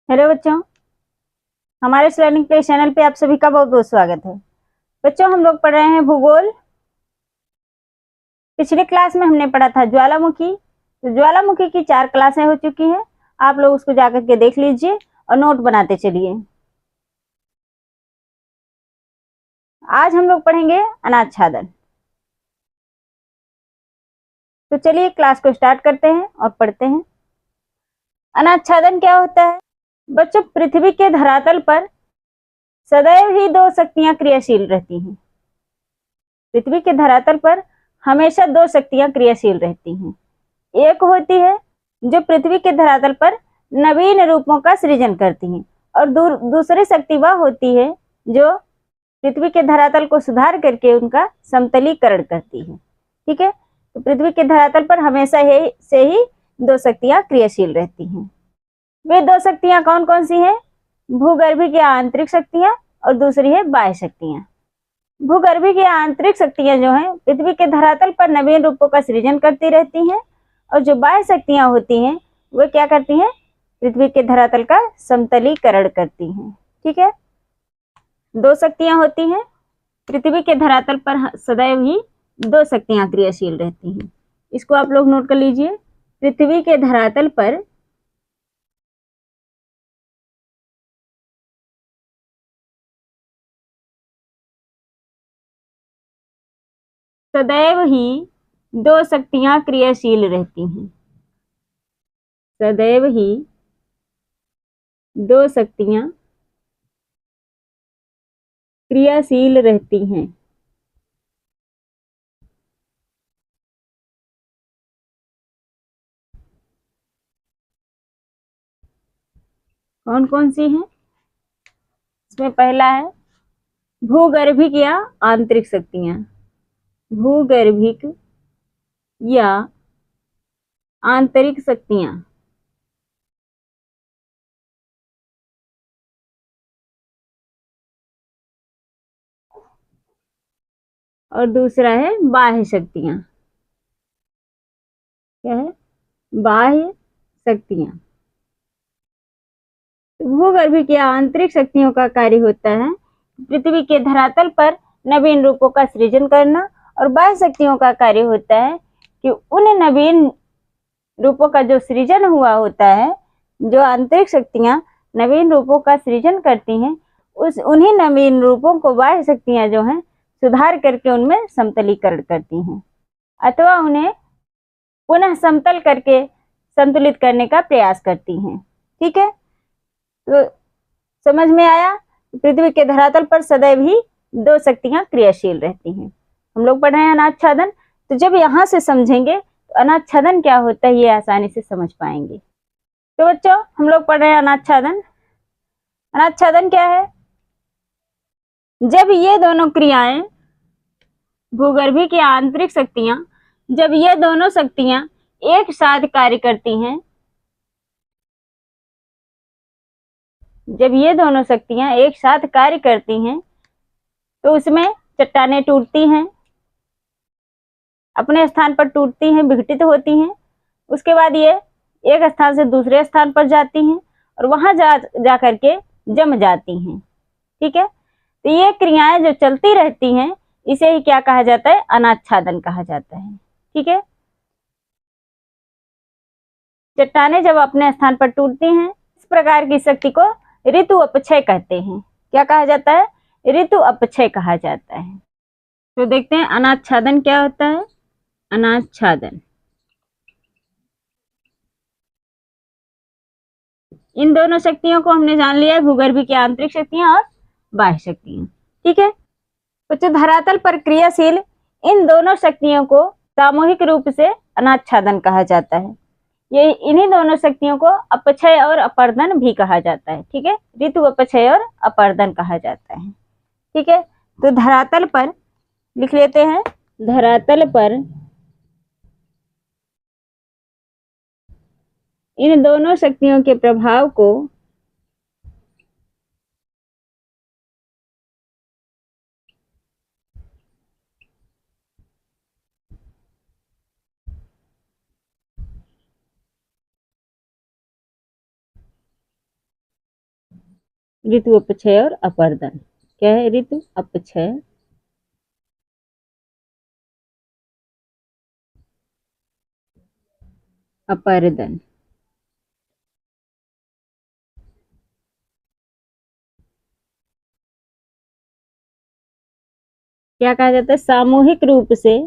Hello बच्चों, हमारे इस लर्निंग प्ले चैनल पे आप सभी का बहुत बहुत स्वागत है। बच्चों, हम लोग पढ़ रहे हैं भूगोल। पिछले क्लास में हमने पढ़ा था ज्वालामुखी। तो ज्वालामुखी की 4 क्लासें हो चुकी हैं। आप लोग उसको जाकर के देख लीजिए और नोट बनाते चलिए। आज हम लोग पढ़ेंगे अनाच्छादन। तो चलिए क्लास को स्टार्ट करते हैं और पढ़ते हैं। अनाच्छादन क्या होता है? बच्चों, पृथ्वी के धरातल पर सदैव ही 2 शक्तियां क्रियाशील रहती हैं। पृथ्वी के धरातल पर हमेशा 2 शक्तियां क्रियाशील रहती हैं। एक होती है जो पृथ्वी के धरातल पर नवीन रूपों का सृजन करती हैं, और दूसरी शक्ति वह होती है जो पृथ्वी के धरातल को सुधार करके उनका समतलीकरण करती है। ठीक है, तो पृथ्वी के धरातल पर हमेशा से ही 2 शक्तियां क्रियाशील रहती हैं। वे 2 शक्तियां कौन कौन सी हैं? भूगर्भीय आंतरिक शक्तियां और दूसरी है बाह्य शक्तियां। भूगर्भीय आंतरिक शक्तियां जो हैं पृथ्वी के धरातल पर नवीन रूपों का सृजन करती रहती हैं, और जो बाह्य शक्तियां होती हैं वो क्या करती हैं? पृथ्वी के धरातल का समतलीकरण करती हैं। ठीक है, 2 शक्तियां होती हैं। पृथ्वी के धरातल पर सदैव ही 2 शक्तियां क्रियाशील रहती हैं। इसको आप लोग नोट कर लीजिए। पृथ्वी के धरातल पर सदैव ही 2 शक्तियां क्रियाशील रहती हैं। सदैव ही 2 शक्तियां क्रियाशील रहती हैं। कौन कौन सी हैं? इसमें पहला है भूगर्भिक या आंतरिक शक्तियां। भूगर्भिक या आंतरिक शक्तियां। और दूसरा है बाह्य शक्तियां। क्या है? बाह्य शक्तियां। भूगर्भिक या आंतरिक शक्तियों का कार्य होता है पृथ्वी के धरातल पर नवीन रूपों का सृजन करना, और बाह्य शक्तियों का कार्य होता है कि उन नवीन रूपों का जो सृजन हुआ होता है, जो आंतरिक शक्तियां नवीन रूपों का सृजन करती हैं, उन्हीं नवीन रूपों को बाह्य शक्तियां जो हैं सुधार करके उनमें समतलीकरण करती हैं, अथवा उन्हें पुनः समतल करके संतुलित करने का प्रयास करती हैं। ठीक है, तो समझ में आया? पृथ्वी के धरातल पर सदैव ही 2 शक्तियां क्रियाशील रहती हैं। हम लोग पढ़ रहे हैं अनाच्छादन। तो जब यहां से समझेंगे तो अनाच्छादन क्या होता है ये आसानी से समझ पाएंगे। तो बच्चों, हम लोग पढ़ रहे हैं अनाच्छादन। अनाच्छादन क्या है? जब ये दोनों क्रियाएं, भूगर्भिक या आंतरिक शक्तियां, जब ये दोनों शक्तियां एक साथ कार्य करती हैं, जब ये दोनों शक्तियां एक साथ कार्य करती हैं तो उसमें चट्टानें टूटती हैं, अपने स्थान पर टूटती हैं, विघटित होती हैं। उसके बाद ये एक स्थान से दूसरे स्थान पर जाती हैं और वहां जा करके जम जाती हैं। ठीक है, तो ये क्रियाएं जो चलती रहती हैं इसे ही क्या कहा जाता है? अनाच्छादन कहा जाता है। ठीक है, चट्टानें जब अपने स्थान पर टूटती हैं, इस प्रकार की शक्ति को ऋतु अपक्षय कहते हैं। क्या कहा जाता है? ऋतु अपक्षय कहा जाता है। तो देखते हैं अनाच्छादन क्या होता है। अनाच्छादन, इन दोनों शक्तियों को हमने जान लिया है, भूगर्भिक की आंतरिक शक्तियां और बाह्य शक्तियां। ठीक है, तो धरातल पर क्रियाशील इन दोनों शक्तियों को सामूहिक रूप से अनाच्छादन कहा जाता है। ये इन्हीं दोनों शक्तियों को अपक्षय और अपर्दन भी कहा जाता है। ठीक है, ऋतु अपक्षय और अपर्दन कहा जाता है। ठीक है, तो धरातल पर लिख लेते हैं। धरातल पर इन दोनों शक्तियों के प्रभाव को ऋतु अपक्षय और अपर्दन। क्या है? ऋतु अपक्षय, अपर्दन। क्या कहा जाता है? सामूहिक रूप से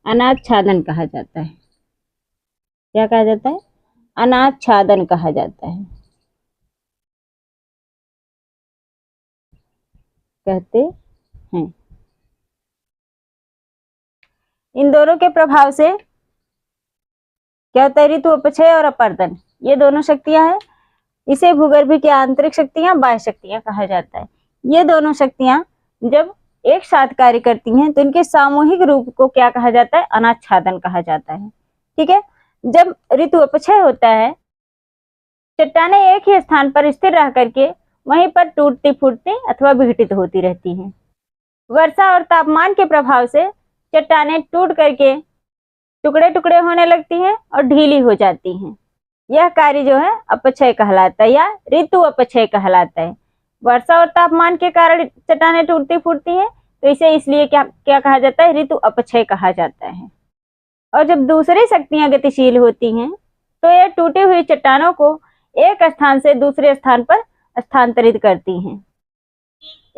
अनाच्छादन कहा जाता है। क्या कहा जाता है? अनाच्छादन कहा जाता है, कहते हैं। इन दोनों के प्रभाव से क्या होता है? ऋतु अपक्षय और अपर्दन, ये दोनों शक्तियां हैं। इसे भूगर्भ की आंतरिक शक्तियां, बाह्य शक्तियां कहा जाता है। ये दोनों शक्तियां जब एक साथ कार्य करती हैं तो इनके सामूहिक रूप को क्या कहा जाता है? अनाच्छादन कहा जाता है। ठीक है। जब ऋतु अपक्षय होता है, चट्टानें एक ही स्थान पर स्थिर रह करके वहीं पर टूटती फूटती अथवा विघटित होती रहती हैं। वर्षा और तापमान के प्रभाव से चट्टानें टूट करके टुकड़े टुकड़े होने लगती हैं और ढीली हो जाती हैं। यह कार्य जो है अपक्षय कहलाता है या ऋतु अपक्षय कहलाता है। वर्षा और तापमान के कारण चट्टानें टूटती फूटती हैं, तो इसे इसलिए क्या क्या कहा जाता है? ऋतु अपक्षय कहा जाता है। और जब दूसरी शक्तियां गतिशील होती हैं तो यह टूटी हुई चट्टानों को एक स्थान से दूसरे स्थान पर स्थानांतरित करती हैं,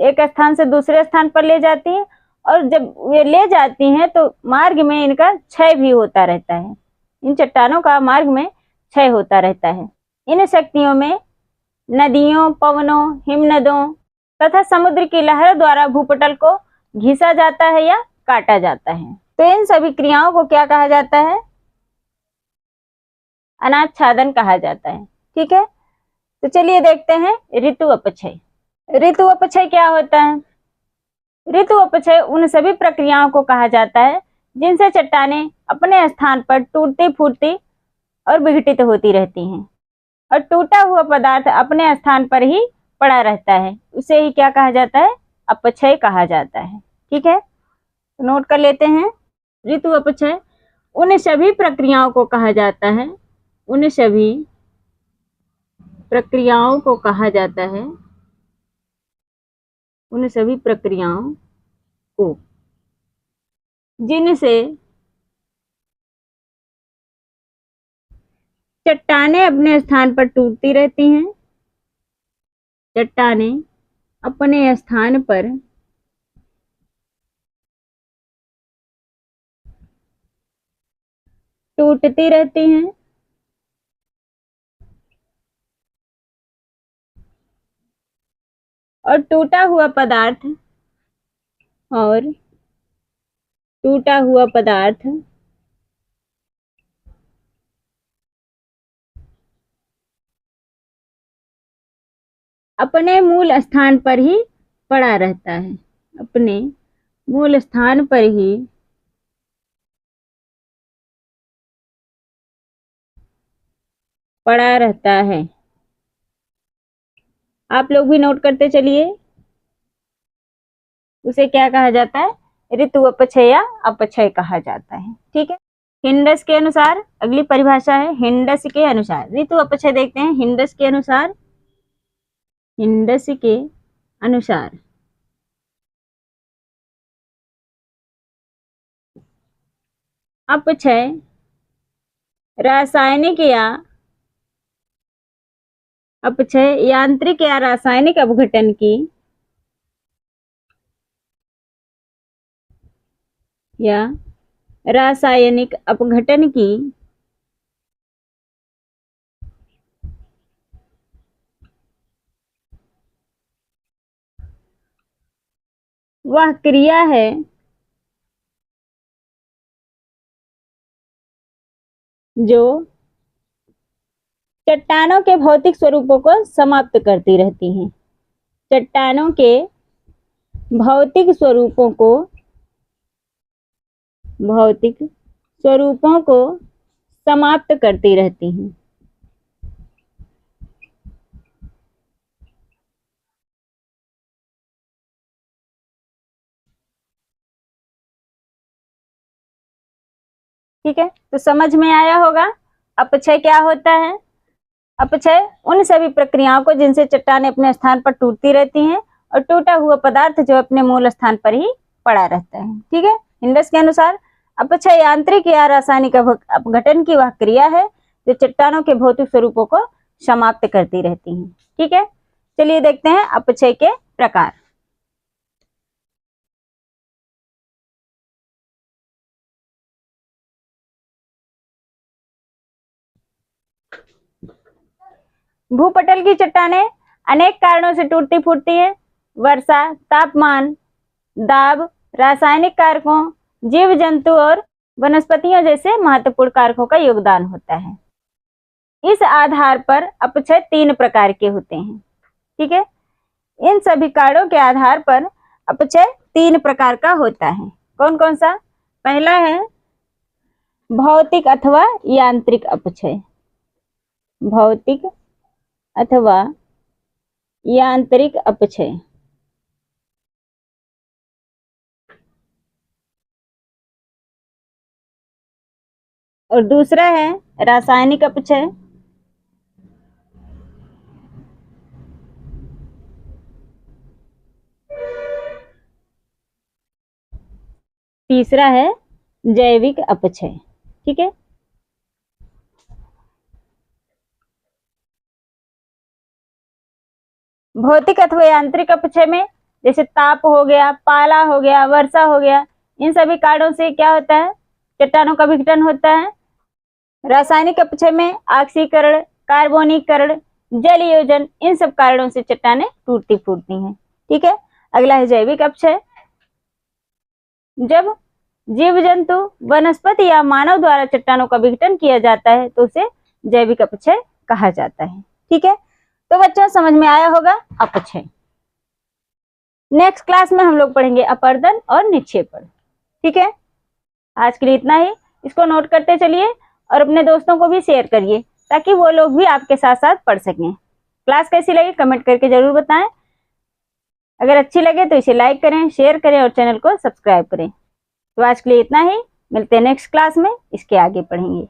एक स्थान से दूसरे स्थान पर ले जाती हैं। और जब वे ले जाती हैं तो मार्ग में इनका क्षय भी होता रहता है, इन चट्टानों का मार्ग में क्षय होता रहता है। इन शक्तियों में नदियों, पवनों, हिमनदों तथा समुद्र की लहरों द्वारा भूपटल को घिसा जाता है या काटा जाता है। तो इन सभी क्रियाओं को क्या कहा जाता है? अनाच्छादन कहा जाता है। ठीक है। तो चलिए देखते हैं ऋतु अपक्षय। ऋतु अपक्षय क्या होता है? ऋतु अपक्षय उन सभी प्रक्रियाओं को कहा जाता है जिनसे चट्टानें अपने स्थान पर टूटती फूटती और विघटित होती रहती हैं और टूटा हुआ पदार्थ अपने स्थान पर ही पड़ा रहता है, उसे ही क्या कहा जाता है? अपक्षय कहा जाता है। ठीक है। तो नोट कर लेते हैं। ऋतु अपक्षय उन सभी प्रक्रियाओं को कहा जाता है, उन सभी प्रक्रियाओं को कहा जाता है, उन सभी प्रक्रियाओं को जिनसे चट्टानें अपने स्थान पर टूटती रहती हैं, चट्टानें अपने स्थान पर टूटती रहती हैं और और टूटा हुआ पदार्थ अपने मूल स्थान पर ही पड़ा रहता है, अपने मूल स्थान पर ही पड़ा रहता है। आप लोग भी नोट करते चलिए। उसे क्या कहा जाता है? ऋतु अपक्षय या अपक्षय कहा जाता है। ठीक है। हिंडस के अनुसार अगली परिभाषा है, हिंडस के अनुसार ऋतु अपक्षय देखते हैं। हिंडस के अनुसार, हिंडस के अनुसार अपक्षय रासायनिक या अपक्षय यांत्रिक या रासायनिक अपघटन की या रासायनिक अपघटन की वह क्रिया है जो चट्टानों के भौतिक स्वरूपों को समाप्त करती रहती हैं, चट्टानों के भौतिक स्वरूपों को, भौतिक स्वरूपों को समाप्त करती रहती हैं। ठीक है। तो समझ में आया होगा। अपक्षय क्या होता है? अपक्षय उन सभी प्रक्रियाओं को जिनसे चट्टानें अपने स्थान पर टूटती रहती हैं और टूटा हुआ पदार्थ जो अपने मूल स्थान पर ही पड़ा रहता है। ठीक है, इंडस के अनुसार अपक्षय यांत्रिक या रासायनिक अपघटन की वह क्रिया है जो चट्टानों के भौतिक स्वरूपों को समाप्त करती रहती है। ठीक है, चलिए देखते हैं अपक्षय के प्रकार। भूपटल की चट्टानें अनेक कारणों से टूटती फूटती है। वर्षा, तापमान, दाब, रासायनिक कारकों, जीव जंतु और वनस्पतियों जैसे महत्वपूर्ण कारकों का योगदान होता है। इस आधार पर अपक्षय 3 प्रकार के होते हैं। ठीक है, इन सभी कारणों के आधार पर अपक्षय 3 प्रकार का होता है। कौन कौन सा? पहला है भौतिक अथवा यांत्रिक अपक्षय। भौतिक अथवा यांत्रिक अपक्षय। और दूसरा है रासायनिक अपक्षय। तीसरा है जैविक अपक्षय। ठीक है, भौतिक अथवा यांत्रिक अपक्षय में जैसे ताप हो गया, पाला हो गया, वर्षा हो गया, इन सभी कारणों से क्या होता है? चट्टानों का विघटन होता है। रासायनिक अपक्षय में ऑक्सीकरण, कार्बोनीकरण, जल योजन, इन सब कारणों से चट्टानें टूटती फूटती हैं। ठीक है, अगला है जैविक अपक्षय। जब जीव जंतु, वनस्पति या मानव द्वारा चट्टानों का विघटन किया जाता है तो उसे जैविक अपक्षय कहा जाता है। ठीक है, तो बच्चों समझ में आया होगा अपक्षय। नेक्स्ट क्लास में हम लोग पढ़ेंगे अपर्दन और निक्षेपण। ठीक है, आज के लिए इतना ही। इसको नोट करते चलिए और अपने दोस्तों को भी शेयर करिए ताकि वो लोग भी आपके साथ साथ पढ़ सकें। क्लास कैसी लगी कमेंट करके जरूर बताएं। अगर अच्छी लगे तो इसे लाइक करें, शेयर करें और चैनल को सब्सक्राइब करें। तो आज के लिए इतना ही, मिलते हैं नेक्स्ट क्लास में, इसके आगे पढ़ेंगे।